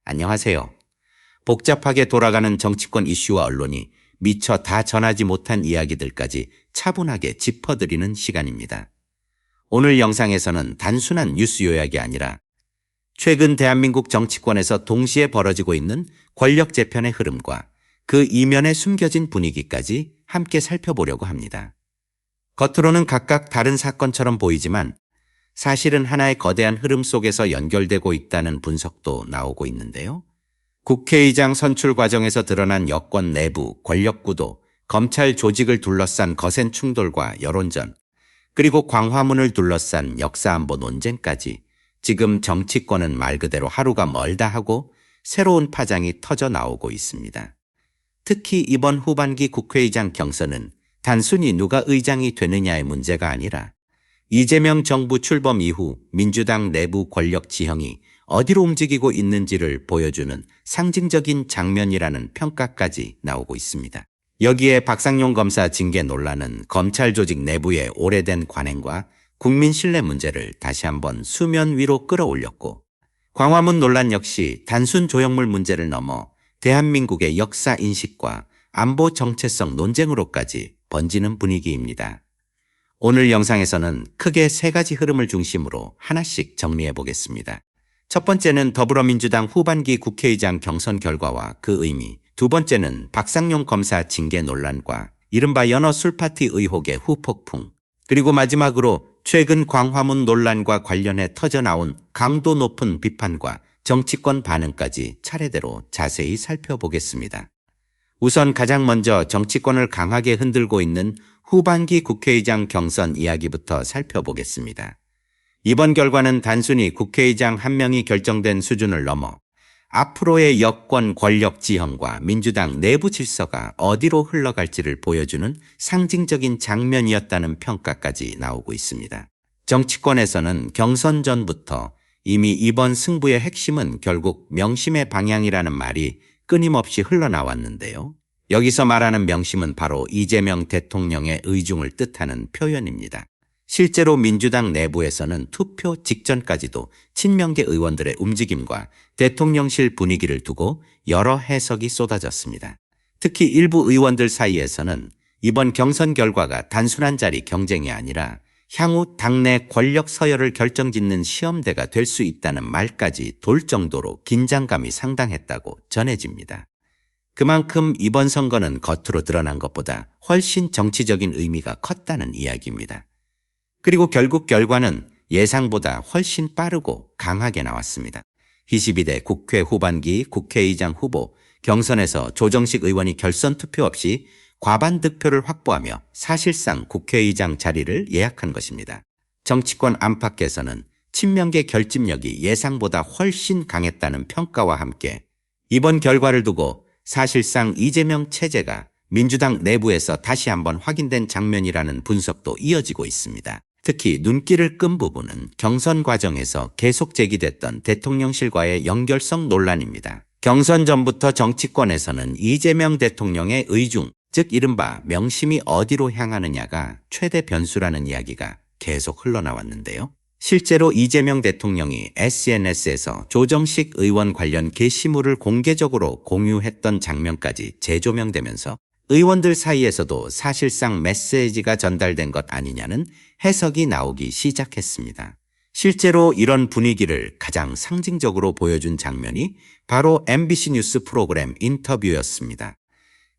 안녕하세요. 복잡하게 돌아가는 정치권 이슈와 언론이 미처 다 전하지 못한 이야기들까지 차분하게 짚어드리는 시간입니다. 오늘 영상에서는 단순한 뉴스 요약이 아니라 최근 대한민국 정치권에서 동시에 벌어지고 있는 권력 재편의 흐름과 그 이면에 숨겨진 분위기까지 함께 살펴보려고 합니다. 겉으로는 각각 다른 사건처럼 보이지만 사실은 하나의 거대한 흐름 속에서 연결되고 있다는 분석도 나오고 있는데요. 국회의장 선출 과정에서 드러난 여권 내부 권력 구도, 검찰 조직을 둘러싼 거센 충돌과 여론전, 그리고 광화문을 둘러싼 역사안보 논쟁까지 지금 정치권은 말 그대로 하루가 멀다 하고 새로운 파장이 터져 나오고 있습니다. 특히 이번 후반기 국회의장 경선은 단순히 누가 의장이 되느냐의 문제가 아니라 이재명 정부 출범 이후 민주당 내부 권력 지형이 어디로 움직이고 있는지를 보여주는 상징적인 장면이라는 평가까지 나오고 있습니다. 여기에 박상용 검사 징계 논란은 검찰 조직 내부의 오래된 관행과 국민 신뢰 문제를 다시 한번 수면 위로 끌어올렸고, 광화문 논란 역시 단순 조형물 문제를 넘어 대한민국의 역사 인식과 안보 정체성 논쟁으로까지 번지는 분위기입니다. 오늘 영상에서는 크게 세 가지 흐름을 중심으로 하나씩 정리해 보겠습니다. 첫 번째는 더불어민주당 후반기 국회의장 경선 결과와 그 의미, 두 번째는 박상용 검사 징계 논란과 이른바 연어 술파티 의혹의 후폭풍, 그리고 마지막으로 최근 광화문 논란과 관련해 터져나온 강도 높은 비판과 정치권 반응까지 차례대로 자세히 살펴보겠습니다. 우선 가장 먼저 정치권을 강하게 흔들고 있는 후반기 국회의장 경선 이야기부터 살펴보겠습니다. 이번 결과는 단순히 국회의장 한 명이 결정된 수준을 넘어 앞으로의 여권 권력 지형과 민주당 내부 질서가 어디로 흘러갈지를 보여주는 상징적인 장면이었다는 평가까지 나오고 있습니다. 정치권에서는 경선 전부터 이미 이번 승부의 핵심은 결국 명심의 방향이라는 말이 끊임없이 흘러나왔는데요. 여기서 말하는 명심은 바로 이재명 대통령의 의중을 뜻하는 표현입니다. 실제로 민주당 내부에서는 투표 직전까지도 친명계 의원들의 움직임과 대통령실 분위기를 두고 여러 해석이 쏟아졌습니다. 특히 일부 의원들 사이에서는 이번 경선 결과가 단순한 자리 경쟁이 아니라 향후 당내 권력 서열을 결정짓는 시험대가 될 수 있다는 말까지 돌 정도로 긴장감이 상당했다고 전해집니다. 그만큼 이번 선거는 겉으로 드러난 것보다 훨씬 정치적인 의미가 컸다는 이야기입니다. 그리고 결국 결과는 예상보다 훨씬 빠르고 강하게 나왔습니다. 22대 국회 후반기 국회의장 후보 경선에서 조정식 의원이 결선 투표 없이 과반 득표를 확보하며 사실상 국회의장 자리를 예약한 것입니다. 정치권 안팎에서는 친명계 결집력이 예상보다 훨씬 강했다는 평가와 함께 이번 결과를 두고 사실상 이재명 체제가 민주당 내부에서 다시 한번 확인된 장면이라는 분석도 이어지고 있습니다. 특히 눈길을 끈 부분은 경선 과정에서 계속 제기됐던 대통령실과의 연결성 논란입니다. 경선 전부터 정치권에서는 이재명 대통령의 의중, 즉 이른바 명심이 어디로 향하느냐가 최대 변수라는 이야기가 계속 흘러나왔는데요. 실제로 이재명 대통령이 SNS에서 조정식 의원 관련 게시물을 공개적으로 공유했던 장면까지 재조명되면서 의원들 사이에서도 사실상 메시지가 전달된 것 아니냐는 해석이 나오기 시작했습니다. 실제로 이런 분위기를 가장 상징적으로 보여준 장면이 바로 MBC 뉴스 프로그램 인터뷰였습니다.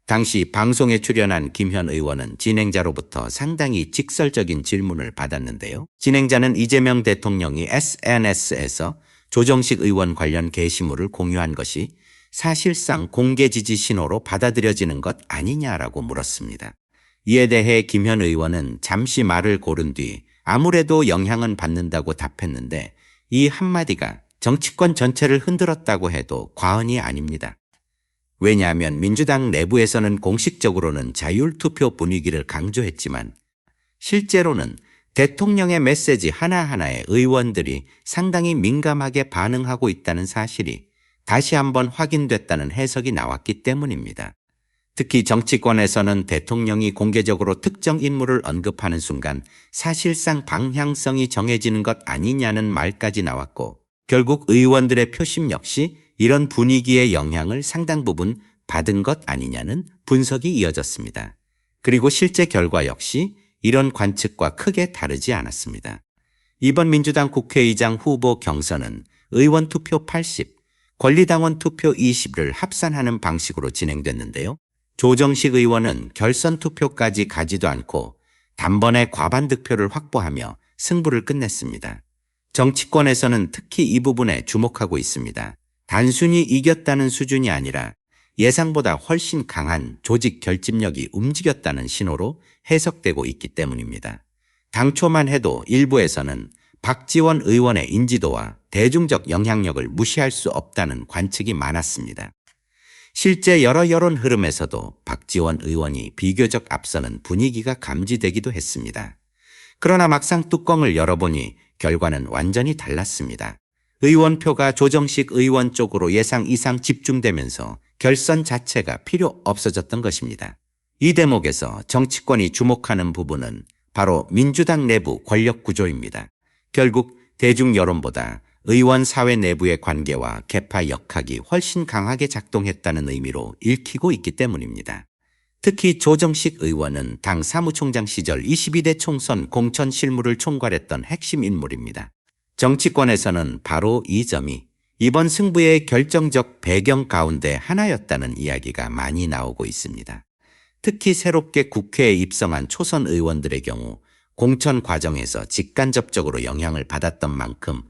당시 방송에 출연한 김현 의원은 진행자로부터 상당히 직설적인 질문을 받았는데요. 진행자는 이재명 대통령이 SNS에서 조정식 의원 관련 게시물을 공유한 것이 사실상 공개 지지 신호로 받아들여지는 것 아니냐라고 물었습니다. 이에 대해 김현 의원은 잠시 말을 고른 뒤 아무래도 영향은 받는다고 답했는데 이 한마디가 정치권 전체를 흔들었다고 해도 과언이 아닙니다. 왜냐하면 민주당 내부에서는 공식적으로는 자율투표 분위기를 강조했지만 실제로는 대통령의 메시지 하나하나에 의원들이 상당히 민감하게 반응하고 있다는 사실이 다시 한번 확인됐다는 해석이 나왔기 때문입니다. 특히 정치권에서는 대통령이 공개적으로 특정 인물을 언급하는 순간 사실상 방향성이 정해지는 것 아니냐는 말까지 나왔고 결국 의원들의 표심 역시 이런 분위기의 영향을 상당 부분 받은 것 아니냐는 분석이 이어졌습니다. 그리고 실제 결과 역시 이런 관측과 크게 다르지 않았습니다. 이번 민주당 국회의장 후보 경선은 의원 투표 80, 권리당원 투표 20을 합산하는 방식으로 진행됐는데요. 조정식 의원은 결선 투표까지 가지도 않고 단번에 과반 득표를 확보하며 승부를 끝냈습니다. 정치권에서는 특히 이 부분에 주목하고 있습니다. 단순히 이겼다는 수준이 아니라 예상보다 훨씬 강한 조직 결집력이 움직였다는 신호로 해석되고 있기 때문입니다. 당초만 해도 일부에서는 박지원 의원의 인지도와 대중적 영향력을 무시할 수 없다는 관측이 많았습니다. 실제 여러 여론 흐름에서도 박지원 의원이 비교적 앞서는 분위기가 감지되기도 했습니다. 그러나 막상 뚜껑을 열어보니 결과는 완전히 달랐습니다. 의원표가 조정식 의원 쪽으로 예상 이상 집중되면서 결선 자체가 필요 없어졌던 것입니다. 이 대목에서 정치권이 주목하는 부분은 바로 민주당 내부 권력 구조입니다. 결국 대중 여론보다 의원 사회 내부의 관계와 계파 역학이 훨씬 강하게 작동했다는 의미로 읽히고 있기 때문입니다. 특히 조정식 의원은 당 사무총장 시절 22대 총선 공천 실무를 총괄했던 핵심 인물입니다. 정치권에서는 바로 이 점이 이번 승부의 결정적 배경 가운데 하나였다는 이야기가 많이 나오고 있습니다. 특히 새롭게 국회에 입성한 초선 의원들의 경우 공천 과정에서 직간접적으로 영향을 받았던 만큼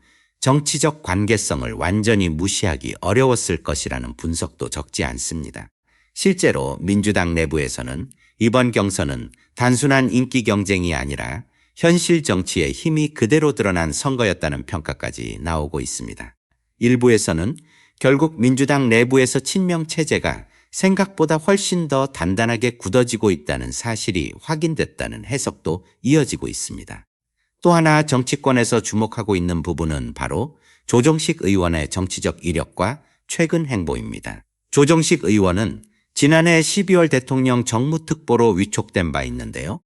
정치적 관계성을 완전히 무시하기 어려웠을 것이라는 분석도 적지 않습니다. 실제로 민주당 내부에서는 이번 경선은 단순한 인기 경쟁이 아니라 현실 정치의 힘이 그대로 드러난 선거였다는 평가까지 나오고 있습니다. 일부에서는 결국 민주당 내부에서 친명 체제가 생각보다 훨씬 더 단단하게 굳어지고 있다는 사실이 확인됐다는 해석도 이어지고 있습니다. 또 하나 정치권에서 주목하고 있는 부분은 바로 조정식 의원의 정치적 이력과 최근 행보입니다. 조정식 의원은 지난해 12월 대통령 정무특보로 위촉된 바 있는데요.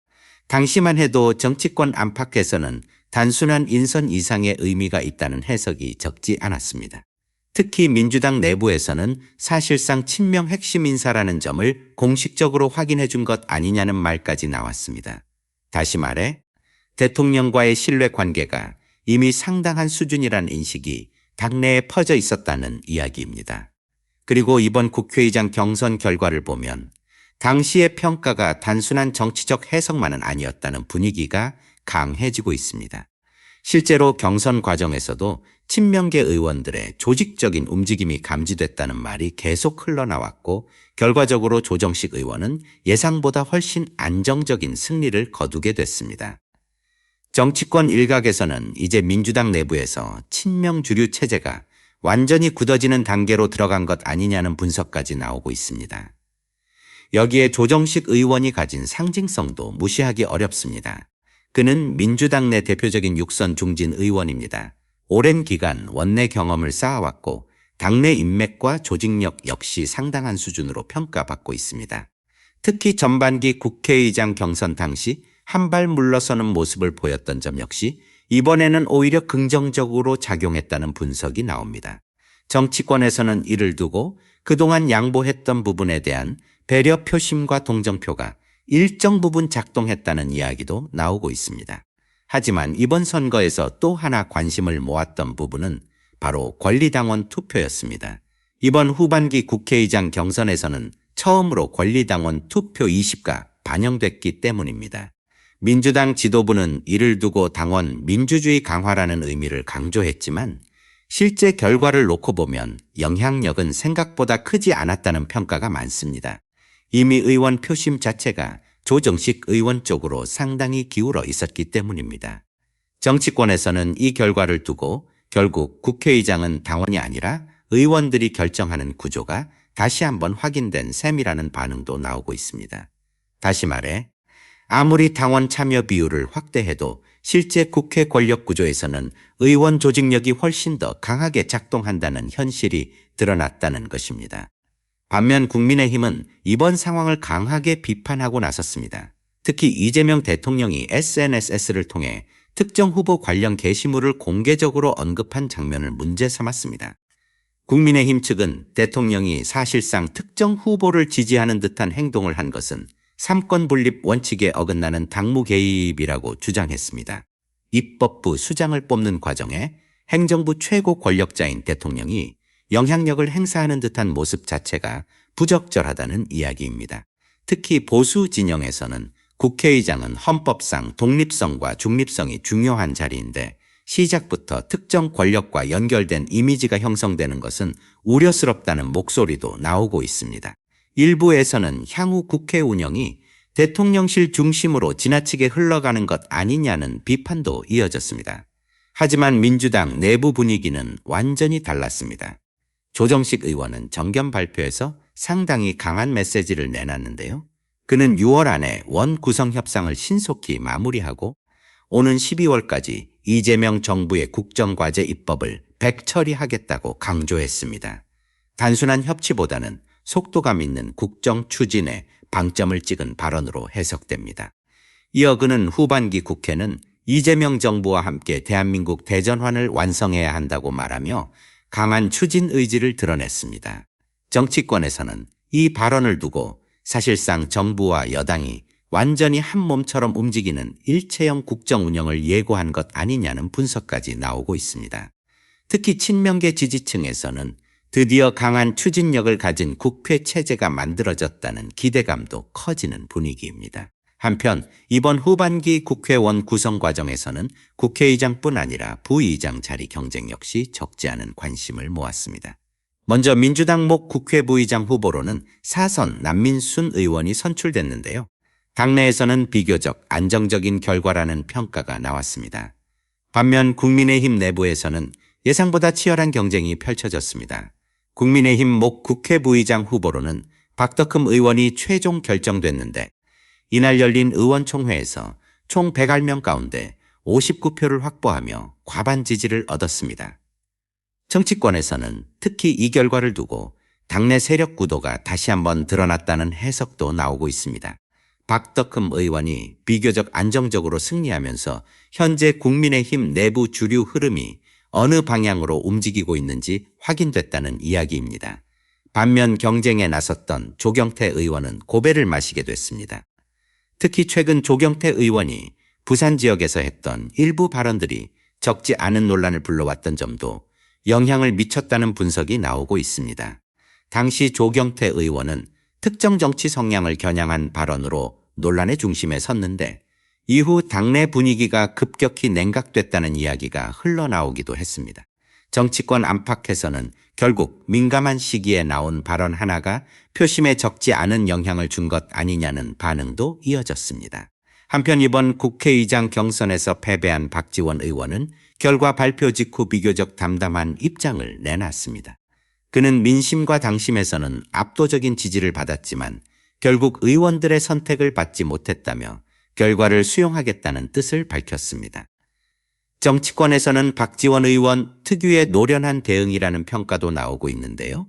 당시만 해도 정치권 안팎에서는 단순한 인선 이상의 의미가 있다는 해석이 적지 않았습니다. 특히 민주당 내부에서는 사실상 친명 핵심 인사라는 점을 공식적으로 확인해 준 것 아니냐는 말까지 나왔습니다. 다시 말해 대통령과의 신뢰 관계가 이미 상당한 수준이라는 인식이 당내에 퍼져 있었다는 이야기입니다. 그리고 이번 국회의장 경선 결과를 보면 당시의 평가가 단순한 정치적 해석만은 아니었다는 분위기가 강해지고 있습니다. 실제로 경선 과정에서도 친명계 의원들의 조직적인 움직임이 감지됐다는 말이 계속 흘러나왔고 결과적으로 조정식 의원은 예상보다 훨씬 안정적인 승리를 거두게 됐습니다. 정치권 일각에서는 이제 민주당 내부에서 친명 주류 체제가 완전히 굳어지는 단계로 들어간 것 아니냐는 분석까지 나오고 있습니다. 여기에 조정식 의원이 가진 상징성도 무시하기 어렵습니다. 그는 민주당 내 대표적인 육선 중진 의원입니다. 오랜 기간 원내 경험을 쌓아왔고 당내 인맥과 조직력 역시 상당한 수준으로 평가받고 있습니다. 특히 전반기 국회의장 경선 당시 한 발 물러서는 모습을 보였던 점 역시 이번에는 오히려 긍정적으로 작용했다는 분석이 나옵니다. 정치권에서는 이를 두고 그동안 양보했던 부분에 대한 배려 표심과 동정표가 일정 부분 작동했다는 이야기도 나오고 있습니다. 하지만 이번 선거에서 또 하나 관심을 모았던 부분은 바로 권리당원 투표였습니다. 이번 후반기 국회의장 경선에서는 처음으로 권리당원 투표 20가 반영됐기 때문입니다. 민주당 지도부는 이를 두고 당원 민주주의 강화라는 의미를 강조했지만 실제 결과를 놓고 보면 영향력은 생각보다 크지 않았다는 평가가 많습니다. 이미 의원 표심 자체가 조정식 의원 쪽으로 상당히 기울어 있었기 때문입니다. 정치권에서는 이 결과를 두고 결국 국회의장은 당원이 아니라 의원들이 결정하는 구조가 다시 한번 확인된 셈이라는 반응도 나오고 있습니다. 다시 말해 아무리 당원 참여 비율을 확대해도 실제 국회 권력 구조에서는 의원 조직력이 훨씬 더 강하게 작동한다는 현실이 드러났다는 것입니다. 반면 국민의힘은 이번 상황을 강하게 비판하고 나섰습니다. 특히 이재명 대통령이 SNS를 통해 특정 후보 관련 게시물을 공개적으로 언급한 장면을 문제 삼았습니다. 국민의힘 측은 대통령이 사실상 특정 후보를 지지하는 듯한 행동을 한 것은 삼권 분립 원칙에 어긋나는 당무 개입이라고 주장했습니다. 입법부 수장을 뽑는 과정에 행정부 최고 권력자인 대통령이 영향력을 행사하는 듯한 모습 자체가 부적절하다는 이야기입니다. 특히 보수 진영에서는 국회의장은 헌법상 독립성과 중립성이 중요한 자리인데 시작부터 특정 권력과 연결된 이미지가 형성되는 것은 우려스럽다는 목소리도 나오고 있습니다. 일부에서는 향후 국회 운영이 대통령실 중심으로 지나치게 흘러가는 것 아니냐는 비판도 이어졌습니다. 하지만 민주당 내부 분위기는 완전히 달랐습니다. 조정식 의원은 정견 발표에서 상당히 강한 메시지를 내놨는데요. 그는 6월 안에 원 구성 협상을 신속히 마무리하고 오는 12월까지 이재명 정부의 국정과제 입법을 백처리하겠다고 강조했습니다. 단순한 협치보다는 속도감 있는 국정 추진에 방점을 찍은 발언으로 해석됩니다. 이어 그는 후반기 국회는 이재명 정부와 함께 대한민국 대전환을 완성해야 한다고 말하며 강한 추진 의지를 드러냈습니다. 정치권에서는 이 발언을 두고 사실상 정부와 여당이 완전히 한 몸처럼 움직이는 일체형 국정 운영을 예고한 것 아니냐는 분석까지 나오고 있습니다. 특히 친명계 지지층에서는 드디어 강한 추진력을 가진 국회 체제가 만들어졌다는 기대감도 커지는 분위기입니다. 한편 이번 후반기 국회원 구성 과정에서는 국회의장뿐 아니라 부의장 자리 경쟁 역시 적지 않은 관심을 모았습니다. 먼저 민주당 목 국회부의장 후보로는 사선 남민순 의원이 선출됐는데요. 당내에서는 비교적 안정적인 결과라는 평가가 나왔습니다. 반면 국민의힘 내부에서는 예상보다 치열한 경쟁이 펼쳐졌습니다. 국민의힘 목 국회부의장 후보로는 박덕흠 의원이 최종 결정됐는데 이날 열린 의원총회에서 총 101명 가운데 59표를 확보하며 과반 지지를 얻었습니다. 정치권에서는 특히 이 결과를 두고 당내 세력 구도가 다시 한번 드러났다는 해석도 나오고 있습니다. 박덕흠 의원이 비교적 안정적으로 승리하면서 현재 국민의힘 내부 주류 흐름이 어느 방향으로 움직이고 있는지 확인됐다는 이야기입니다. 반면 경쟁에 나섰던 조경태 의원은 고배를 마시게 됐습니다. 특히 최근 조경태 의원이 부산 지역에서 했던 일부 발언들이 적지 않은 논란을 불러왔던 점도 영향을 미쳤다는 분석이 나오고 있습니다. 당시 조경태 의원은 특정 정치 성향을 겨냥한 발언으로 논란의 중심에 섰는데 이후 당내 분위기가 급격히 냉각됐다는 이야기가 흘러나오기도 했습니다. 정치권 안팎에서는 결국 민감한 시기에 나온 발언 하나가 표심에 적지 않은 영향을 준 것 아니냐는 반응도 이어졌습니다. 한편 이번 국회의장 경선에서 패배한 박지원 의원은 결과 발표 직후 비교적 담담한 입장을 내놨습니다. 그는 민심과 당심에서는 압도적인 지지를 받았지만 결국 의원들의 선택을 받지 못했다며 결과를 수용하겠다는 뜻을 밝혔습니다. 정치권에서는 박지원 의원 특유의 노련한 대응이라는 평가도 나오고 있는데요.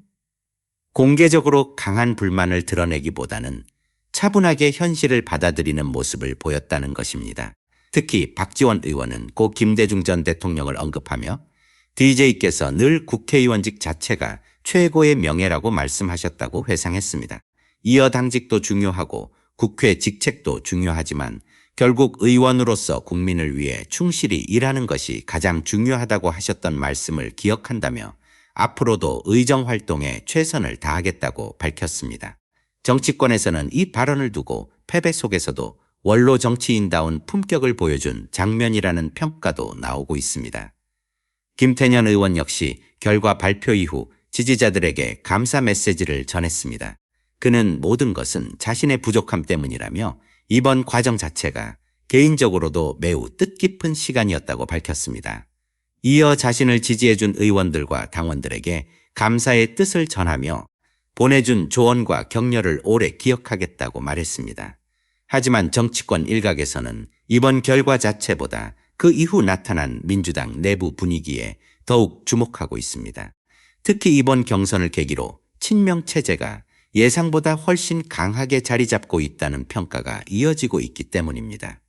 공개적으로 강한 불만을 드러내기보다는 차분하게 현실을 받아들이는 모습을 보였다는 것입니다. 특히 박지원 의원은 고 김대중 전 대통령을 언급하며 DJ께서 늘 국회의원직 자체가 최고의 명예라고 말씀하셨다고 회상했습니다. 이어 당직도 중요하고 국회 직책도 중요하지만 결국 의원으로서 국민을 위해 충실히 일하는 것이 가장 중요하다고 하셨던 말씀을 기억한다며 앞으로도 의정 활동에 최선을 다하겠다고 밝혔습니다. 정치권에서는 이 발언을 두고 패배 속에서도 원로 정치인다운 품격을 보여준 장면이라는 평가도 나오고 있습니다. 김태년 의원 역시 결과 발표 이후 지지자들에게 감사 메시지를 전했습니다. 그는 모든 것은 자신의 부족함 때문이라며 이번 과정 자체가 개인적으로도 매우 뜻깊은 시간이었다고 밝혔습니다. 이어 자신을 지지해준 의원들과 당원들에게 감사의 뜻을 전하며 보내준 조언과 격려를 오래 기억하겠다고 말했습니다. 하지만 정치권 일각에서는 이번 결과 자체보다 그 이후 나타난 민주당 내부 분위기에 더욱 주목하고 있습니다. 특히 이번 경선을 계기로 친명 체제가 예상보다 훨씬 강하게 자리 잡고 있다는 평가가 이어지고 있기 때문입니다.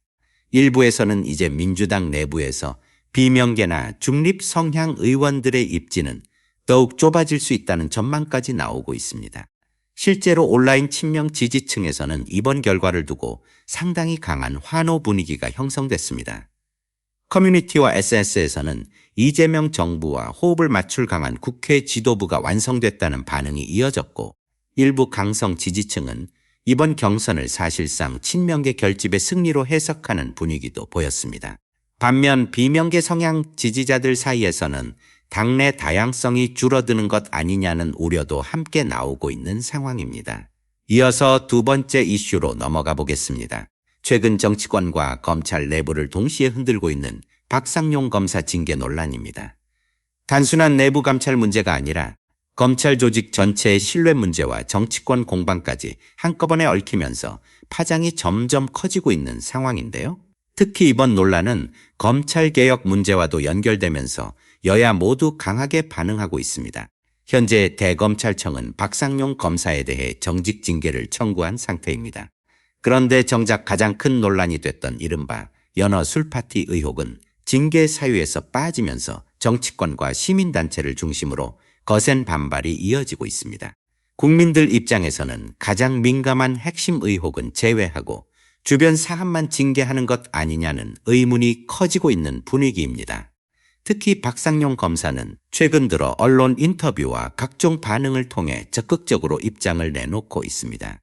일부에서는 이제 민주당 내부에서 비명계나 중립 성향 의원들의 입지는 더욱 좁아질 수 있다는 전망까지 나오고 있습니다. 실제로 온라인 친명 지지층에서는 이번 결과를 두고 상당히 강한 환호 분위기가 형성됐습니다. 커뮤니티와 SNS에서는 이재명 정부와 호흡을 맞출 강한 국회 지도부가 완성됐다는 반응이 이어졌고, 일부 강성 지지층은 이번 경선을 사실상 친명계 결집의 승리로 해석하는 분위기도 보였습니다. 반면 비명계 성향 지지자들 사이에서는 당내 다양성이 줄어드는 것 아니냐는 우려도 함께 나오고 있는 상황입니다. 이어서 두 번째 이슈로 넘어가 보겠습니다. 최근 정치권과 검찰 내부를 동시에 흔들고 있는 박상용 검사 징계 논란입니다. 단순한 내부 감찰 문제가 아니라 검찰 조직 전체의 신뢰 문제와 정치권 공방까지 한꺼번에 얽히면서 파장이 점점 커지고 있는 상황인데요. 특히 이번 논란은 검찰개혁 문제와도 연결되면서 여야 모두 강하게 반응하고 있습니다. 현재 대검찰청은 박상용 검사에 대해 정직 징계를 청구한 상태입니다. 그런데 정작 가장 큰 논란이 됐던 이른바 연어 술파티 의혹은 징계 사유에서 빠지면서 정치권과 시민단체를 중심으로 거센 반발이 이어지고 있습니다. 국민들 입장에서는 가장 민감한 핵심 의혹은 제외하고 주변 사안만 징계하는 것 아니냐는 의문이 커지고 있는 분위기입니다. 특히 박상용 검사는 최근 들어 언론 인터뷰와 각종 반응을 통해 적극적으로 입장을 내놓고 있습니다.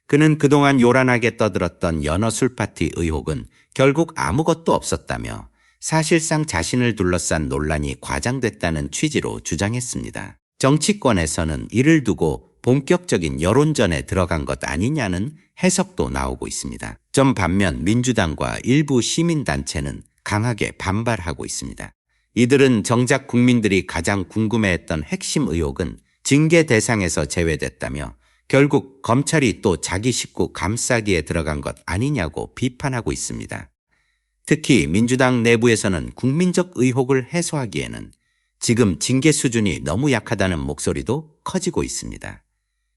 그는 그동안 요란하게 떠들었던 연어 술파티 의혹은 결국 아무것도 없었다며 사실상 자신을 둘러싼 논란이 과장됐다는 취지로 주장했습니다. 정치권에서는 이를 두고 본격적인 여론전에 들어간 것 아니냐는 해석도 나오고 있습니다. 반면 민주당과 일부 시민단체는 강하게 반발하고 있습니다. 이들은 정작 국민들이 가장 궁금해했던 핵심 의혹은 징계 대상에서 제외됐다며 결국 검찰이 또 자기 식구 감싸기에 들어간 것 아니냐고 비판하고 있습니다. 특히 민주당 내부에서는 국민적 의혹을 해소하기에는 지금 징계 수준이 너무 약하다는 목소리도 커지고 있습니다.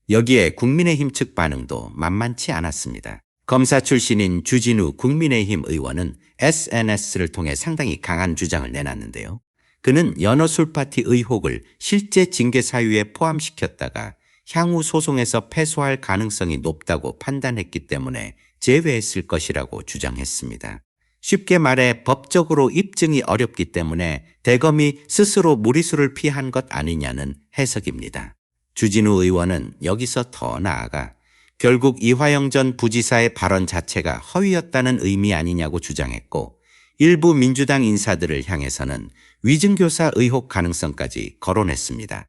여기에 국민의힘 측 반응도 만만치 않았습니다. 검사 출신인 주진우 국민의힘 의원은 SNS를 통해 상당히 강한 주장을 내놨는데요. 그는 연어 술파티 의혹을 실제 징계 사유에 포함시켰다가 향후 소송에서 패소할 가능성이 높다고 판단했기 때문에 제외했을 것이라고 주장했습니다. 쉽게 말해 법적으로 입증이 어렵기 때문에 대검이 스스로 무리수를 피한 것 아니냐는 해석입니다. 주진우 의원은 여기서 더 나아가 결국 이화영 전 부지사의 발언 자체가 허위였다는 의미 아니냐고 주장했고, 일부 민주당 인사들을 향해서는 위증교사 의혹 가능성까지 거론했습니다.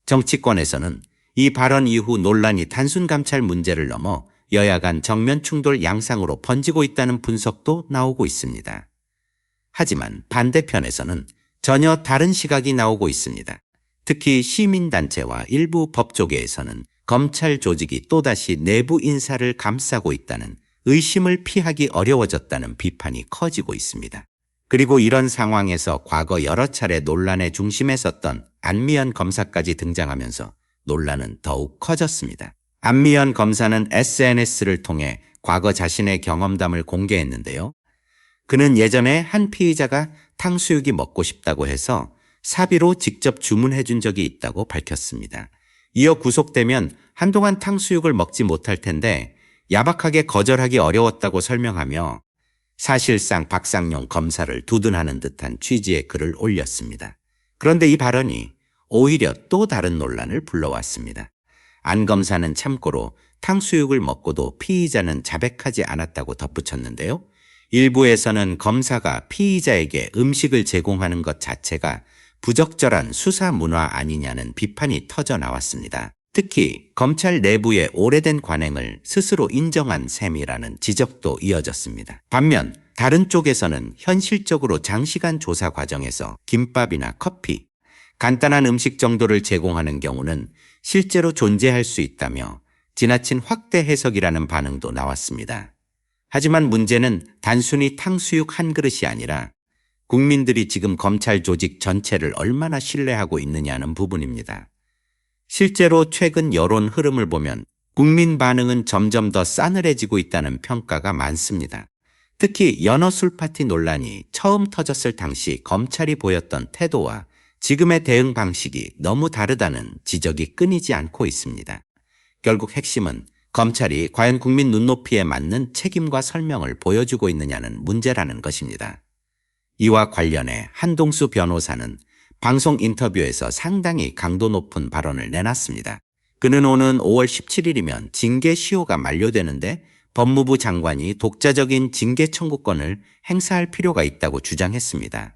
정치권에서는 이 발언 이후 논란이 단순 감찰 문제를 넘어 여야 간 정면 충돌 양상으로 번지고 있다는 분석도 나오고 있습니다. 하지만 반대편에서는 전혀 다른 시각이 나오고 있습니다. 특히 시민단체와 일부 법조계에서는 검찰 조직이 또다시 내부 인사를 감싸고 있다는 의심을 피하기 어려워졌다는 비판이 커지고 있습니다. 그리고 이런 상황에서 과거 여러 차례 논란의 중심에 섰던 안미연 검사까지 등장하면서 논란은 더욱 커졌습니다. 안미연 검사는 SNS를 통해 과거 자신의 경험담을 공개했는데요. 그는 예전에 한 피의자가 탕수육이 먹고 싶다고 해서 사비로 직접 주문해 준 적이 있다고 밝혔습니다. 이어 구속되면 한동안 탕수육을 먹지 못할 텐데 야박하게 거절하기 어려웠다고 설명하며 사실상 박상용 검사를 두둔하는 듯한 취지의 글을 올렸습니다. 그런데 이 발언이 오히려 또 다른 논란을 불러왔습니다. 안 검사는 참고로 탕수육을 먹고도 피의자는 자백하지 않았다고 덧붙였는데요. 일부에서는 검사가 피의자에게 음식을 제공하는 것 자체가 부적절한 수사 문화 아니냐는 비판이 터져 나왔습니다. 특히 검찰 내부의 오래된 관행을 스스로 인정한 셈이라는 지적도 이어졌습니다. 반면 다른 쪽에서는 현실적으로 장시간 조사 과정에서 김밥이나 커피, 간단한 음식 정도를 제공하는 경우는 실제로 존재할 수 있다며 지나친 확대 해석이라는 반응도 나왔습니다. 하지만 문제는 단순히 탕수육 한 그릇이 아니라 국민들이 지금 검찰 조직 전체를 얼마나 신뢰하고 있느냐는 부분입니다. 실제로 최근 여론 흐름을 보면 국민 반응은 점점 더 싸늘해지고 있다는 평가가 많습니다. 특히 연어 술파티 논란이 처음 터졌을 당시 검찰이 보였던 태도와 지금의 대응 방식이 너무 다르다는 지적이 끊이지 않고 있습니다. 결국 핵심은 검찰이 과연 국민 눈높이에 맞는 책임과 설명을 보여주고 있느냐는 문제라는 것입니다. 이와 관련해 한동수 변호사는 방송 인터뷰에서 상당히 강도 높은 발언을 내놨습니다. 그는 오는 5월 17일이면 징계 시효가 만료되는데 법무부 장관이 독자적인 징계 청구권을 행사할 필요가 있다고 주장했습니다.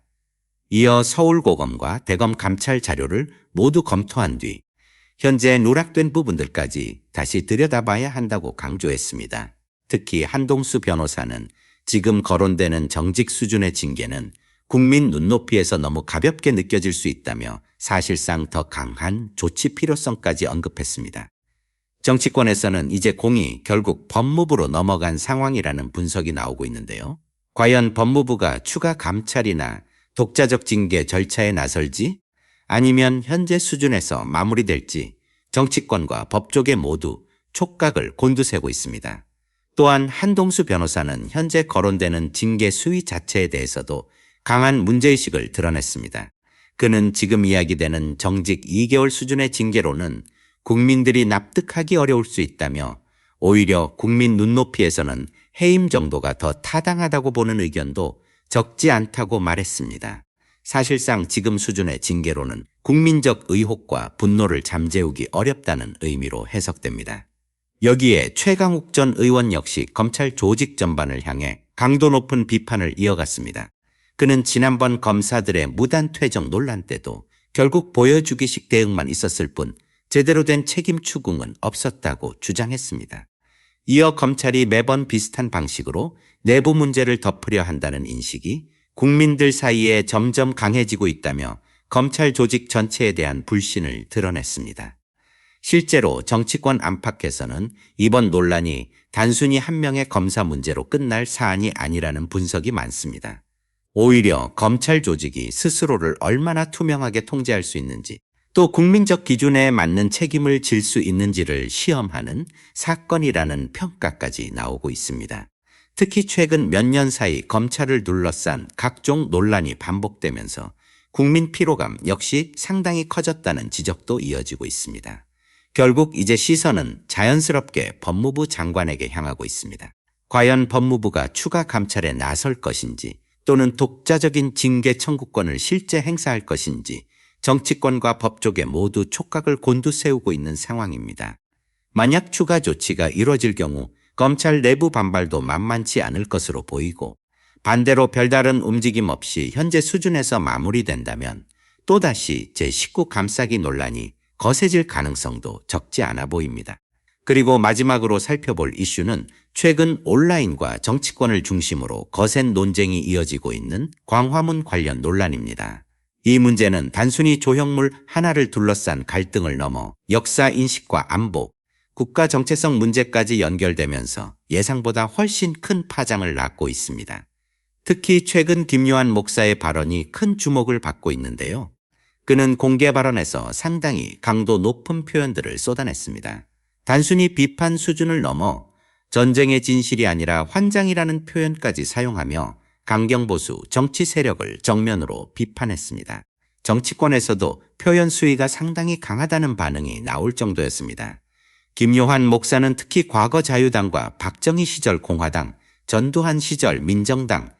이어 서울고검과 대검 감찰 자료를 모두 검토한 뒤 현재 누락된 부분들까지 다시 들여다봐야 한다고 강조했습니다. 특히 한동수 변호사는 지금 거론되는 정직 수준의 징계는 국민 눈높이에서 너무 가볍게 느껴질 수 있다며 사실상 더 강한 조치 필요성까지 언급했습니다. 정치권에서는 이제 공이 결국 법무부로 넘어간 상황이라는 분석이 나오고 있는데요. 과연 법무부가 추가 감찰이나 독자적 징계 절차에 나설지 아니면 현재 수준에서 마무리될지 정치권과 법조계 모두 촉각을 곤두세우고 있습니다. 또한 한동수 변호사는 현재 거론되는 징계 수위 자체에 대해서도 강한 문제의식을 드러냈습니다. 그는 지금 이야기되는 정직 2개월 수준의 징계로는 국민들이 납득하기 어려울 수 있다며 오히려 국민 눈높이에서는 해임 정도가 더 타당하다고 보는 의견도 적지 않다고 말했습니다. 사실상 지금 수준의 징계로는 국민적 의혹과 분노를 잠재우기 어렵다는 의미로 해석됩니다. 여기에 최강욱 전 의원 역시 검찰 조직 전반을 향해 강도 높은 비판을 이어갔습니다. 그는 지난번 검사들의 무단 퇴정 논란 때도 결국 보여주기식 대응만 있었을 뿐 제대로 된 책임 추궁은 없었다고 주장했습니다. 이어 검찰이 매번 비슷한 방식으로 내부 문제를 덮으려 한다는 인식이 국민들 사이에 점점 강해지고 있다며 검찰 조직 전체에 대한 불신을 드러냈습니다. 실제로 정치권 안팎에서는 이번 논란이 단순히 한 명의 검사 문제로 끝날 사안이 아니라는 분석이 많습니다. 오히려 검찰 조직이 스스로를 얼마나 투명하게 통제할 수 있는지 또 국민적 기준에 맞는 책임을 질 수 있는지를 시험하는 사건이라는 평가까지 나오고 있습니다. 특히 최근 몇 년 사이 검찰을 둘러싼 각종 논란이 반복되면서 국민 피로감 역시 상당히 커졌다는 지적도 이어지고 있습니다. 결국 이제 시선은 자연스럽게 법무부 장관에게 향하고 있습니다. 과연 법무부가 추가 감찰에 나설 것인지 또는 독자적인 징계 청구권을 실제 행사할 것인지 정치권과 법조계 모두 촉각을 곤두세우고 있는 상황입니다. 만약 추가 조치가 이뤄질 경우 검찰 내부 반발도 만만치 않을 것으로 보이고 반대로 별다른 움직임 없이 현재 수준에서 마무리된다면 또다시 제19 감싸기 논란이 거세질 가능성도 적지 않아 보입니다. 그리고 마지막으로 살펴볼 이슈는 최근 온라인과 정치권을 중심으로 거센 논쟁이 이어지고 있는 광화문 관련 논란입니다. 이 문제는 단순히 조형물 하나를 둘러싼 갈등을 넘어 역사 인식과 안보, 국가 정체성 문제까지 연결되면서 예상보다 훨씬 큰 파장을 낳고 있습니다. 특히 최근 김요한 목사의 발언이 큰 주목을 받고 있는데요. 그는 공개 발언에서 상당히 강도 높은 표현들을 쏟아냈습니다. 단순히 비판 수준을 넘어 전쟁의 진실이 아니라 환장이라는 표현까지 사용하며 강경보수 정치 세력을 정면으로 비판했습니다. 정치권에서도 표현 수위가 상당히 강하다는 반응이 나올 정도였습니다. 김요한 목사는 특히 과거 자유당과 박정희 시절 공화당, 전두환 시절 민정당,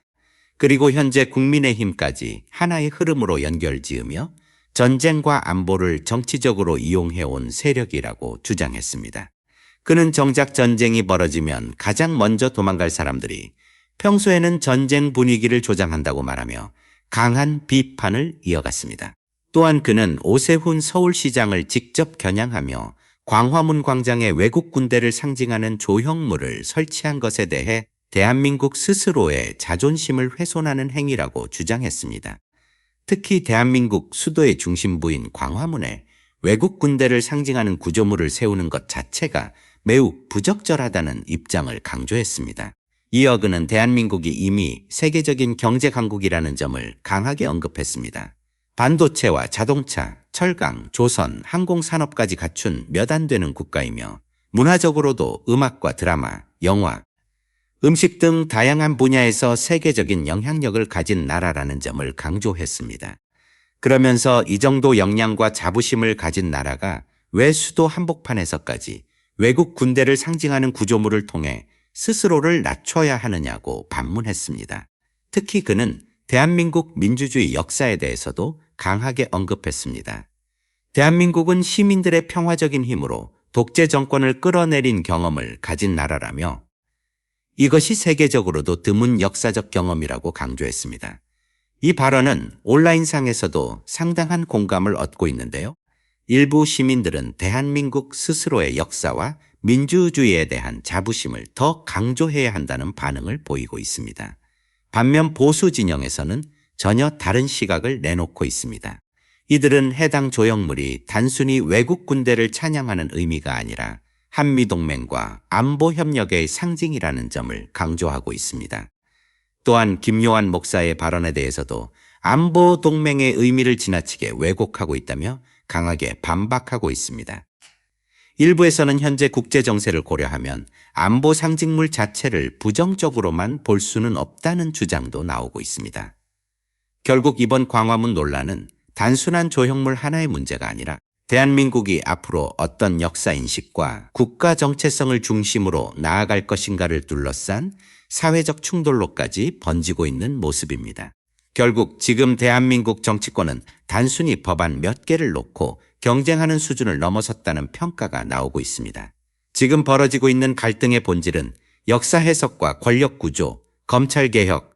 그리고 현재 국민의힘까지 하나의 흐름으로 연결지으며 전쟁과 안보를 정치적으로 이용해온 세력이라고 주장했습니다. 그는 정작 전쟁이 벌어지면 가장 먼저 도망갈 사람들이 평소에는 전쟁 분위기를 조장한다고 말하며 강한 비판을 이어갔습니다. 또한 그는 오세훈 서울시장을 직접 겨냥하며 광화문 광장에 외국 군대를 상징하는 조형물을 설치한 것에 대해 대한민국 스스로의 자존심을 훼손하는 행위라고 주장했습니다. 특히 대한민국 수도의 중심부인 광화문에 외국 군대를 상징하는 구조물을 세우는 것 자체가 매우 부적절하다는 입장을 강조했습니다. 이어 그는 대한민국이 이미 세계적인 경제 강국이라는 점을 강하게 언급했습니다. 반도체와 자동차, 철강, 조선, 항공산업까지 갖춘 몇 안 되는 국가이며 문화적으로도 음악과 드라마, 영화, 음식 등 다양한 분야에서 세계적인 영향력을 가진 나라라는 점을 강조했습니다. 그러면서 이 정도 역량과 자부심을 가진 나라가 왜 수도 한복판에서까지 외국 군대를 상징하는 구조물을 통해 스스로를 낮춰야 하느냐고 반문했습니다. 특히 그는 대한민국 민주주의 역사에 대해서도 강하게 언급했습니다. 대한민국은 시민들의 평화적인 힘으로 독재 정권을 끌어내린 경험을 가진 나라라며 이것이 세계적으로도 드문 역사적 경험이라고 강조했습니다. 이 발언은 온라인상에서도 상당한 공감을 얻고 있는데요. 일부 시민들은 대한민국 스스로의 역사와 민주주의에 대한 자부심을 더 강조해야 한다는 반응을 보이고 있습니다. 반면 보수 진영에서는 전혀 다른 시각을 내놓고 있습니다. 이들은 해당 조형물이 단순히 외국 군대를 찬양하는 의미가 아니라 한미동맹과 안보협력의 상징이라는 점을 강조하고 있습니다. 또한 김요한 목사의 발언에 대해서도 안보동맹의 의미를 지나치게 왜곡하고 있다며 강하게 반박하고 있습니다. 일부에서는 현재 국제정세를 고려하면 안보 상징물 자체를 부정적으로만 볼 수는 없다는 주장도 나오고 있습니다. 결국 이번 광화문 논란은 단순한 조형물 하나의 문제가 아니라 대한민국이 앞으로 어떤 역사인식과 국가 정체성을 중심으로 나아갈 것인가를 둘러싼 사회적 충돌로까지 번지고 있는 모습입니다. 결국 지금 대한민국 정치권은 단순히 법안 몇 개를 놓고 경쟁하는 수준을 넘어섰다는 평가가 나오고 있습니다. 지금 벌어지고 있는 갈등의 본질은 역사 해석과 권력 구조, 검찰 개혁,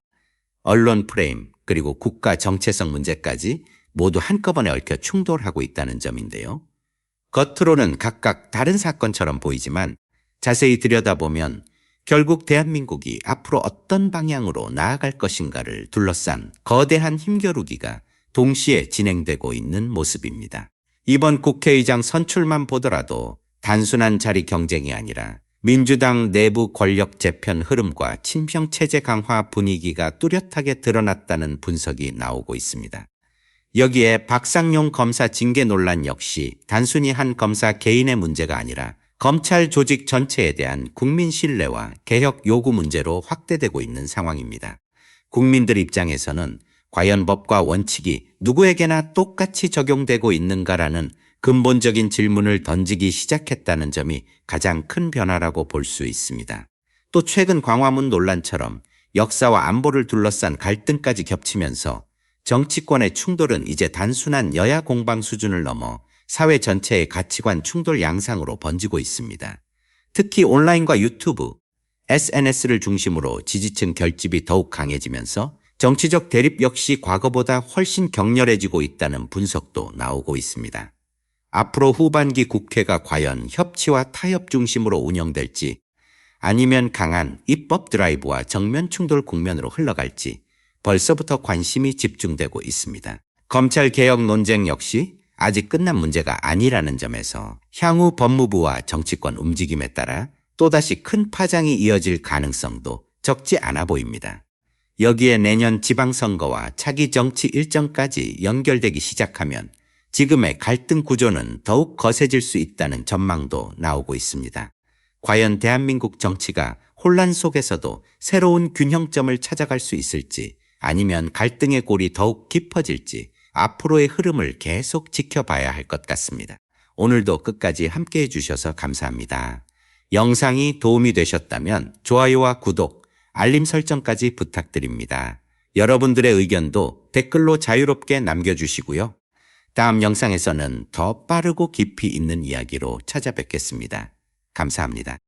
언론 프레임, 그리고 국가 정체성 문제까지 모두 한꺼번에 얽혀 충돌하고 있다는 점인데요. 겉으로는 각각 다른 사건처럼 보이지만 자세히 들여다보면 결국 대한민국이 앞으로 어떤 방향으로 나아갈 것인가를 둘러싼 거대한 힘겨루기가 동시에 진행되고 있는 모습입니다. 이번 국회의장 선출만 보더라도 단순한 자리 경쟁이 아니라 민주당 내부 권력 재편 흐름과 친평체제 강화 분위기가 뚜렷하게 드러났다는 분석이 나오고 있습니다. 여기에 박상용 검사 징계 논란 역시 단순히 한 검사 개인의 문제가 아니라 검찰 조직 전체에 대한 국민 신뢰와 개혁 요구 문제로 확대되고 있는 상황입니다. 국민들 입장에서는 과연 법과 원칙이 누구에게나 똑같이 적용되고 있는가라는 근본적인 질문을 던지기 시작했다는 점이 가장 큰 변화라고 볼 수 있습니다. 또 최근 광화문 논란처럼 역사와 안보를 둘러싼 갈등까지 겹치면서 정치권의 충돌은 이제 단순한 여야 공방 수준을 넘어 사회 전체의 가치관 충돌 양상으로 번지고 있습니다. 특히 온라인과 유튜브, SNS를 중심으로 지지층 결집이 더욱 강해지면서 정치적 대립 역시 과거보다 훨씬 격렬해지고 있다는 분석도 나오고 있습니다. 앞으로 후반기 국회가 과연 협치와 타협 중심으로 운영될지 아니면 강한 입법 드라이브와 정면 충돌 국면으로 흘러갈지 벌써부터 관심이 집중되고 있습니다. 검찰 개혁 논쟁 역시 아직 끝난 문제가 아니라는 점에서 향후 법무부와 정치권 움직임에 따라 또다시 큰 파장이 이어질 가능성도 적지 않아 보입니다. 여기에 내년 지방선거와 차기 정치 일정까지 연결되기 시작하면 지금의 갈등 구조는 더욱 거세질 수 있다는 전망도 나오고 있습니다. 과연 대한민국 정치가 혼란 속에서도 새로운 균형점을 찾아갈 수 있을지 아니면 갈등의 골이 더욱 깊어질지 앞으로의 흐름을 계속 지켜봐야 할 것 같습니다. 오늘도 끝까지 함께해 주셔서 감사합니다. 영상이 도움이 되셨다면 좋아요와 구독, 알림 설정까지 부탁드립니다. 여러분들의 의견도 댓글로 자유롭게 남겨주시고요. 다음 영상에서는 더 빠르고 깊이 있는 이야기로 찾아뵙겠습니다. 감사합니다.